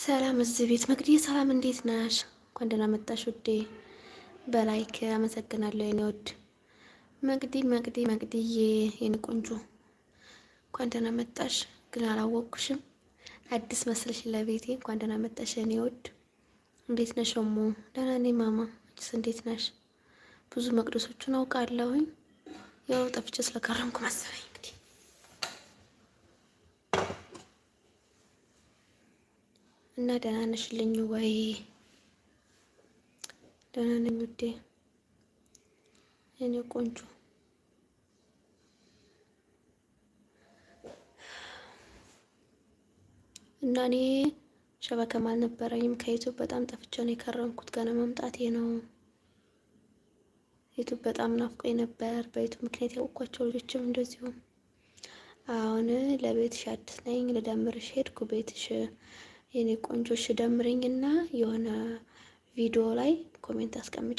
ሰላም እዚህ ቤት መቅዲ፣ ሰላም እንዴት ነሽ? እንኳን ደህና መጣሽ ውዴ። በላይክ አመሰግናለሁ የኔ ውድ መቅዲዬ የኔ ቆንጆ እንኳን ደህና መጣሽ። ግን አላወቅኩሽም፣ አዲስ መስልሽ ለቤቴ። እንኳን ደህና መጣሽ የኔ ውድ። እንዴት ነሽ እሙ? ደህና ነኝ ማማ። አንቺስ እንዴት ነሽ? ብዙ መቅደሶቹን አውቃለሁኝ። ያው ጠፍቼ ስለከረምኩ መሰለኝ እንግዲህ እና ደህና ነሽልኝ ወይ? ደህና ነኝ ውዴ የኔ ቆንጆ። እና እኔ ሸበከም አልነበረኝም ከዩቱብ በጣም ጠፍቼ ነው የከረምኩት። ገና መምጣቴ ነው። ዩቱብ በጣም ናፍቆኝ ነበር። በዩቱብ ምክንያት ያውቋቸው ልጆችም እንደዚሁ። አሁን ለቤትሽ አዲስ ነኝ፣ ልደምርሽ ሄድኩ ቤትሽ የኔ ቆንጆሽ። ደምረኝና የሆነ ቪዲዮ ላይ ኮሜንት አስቀምጭ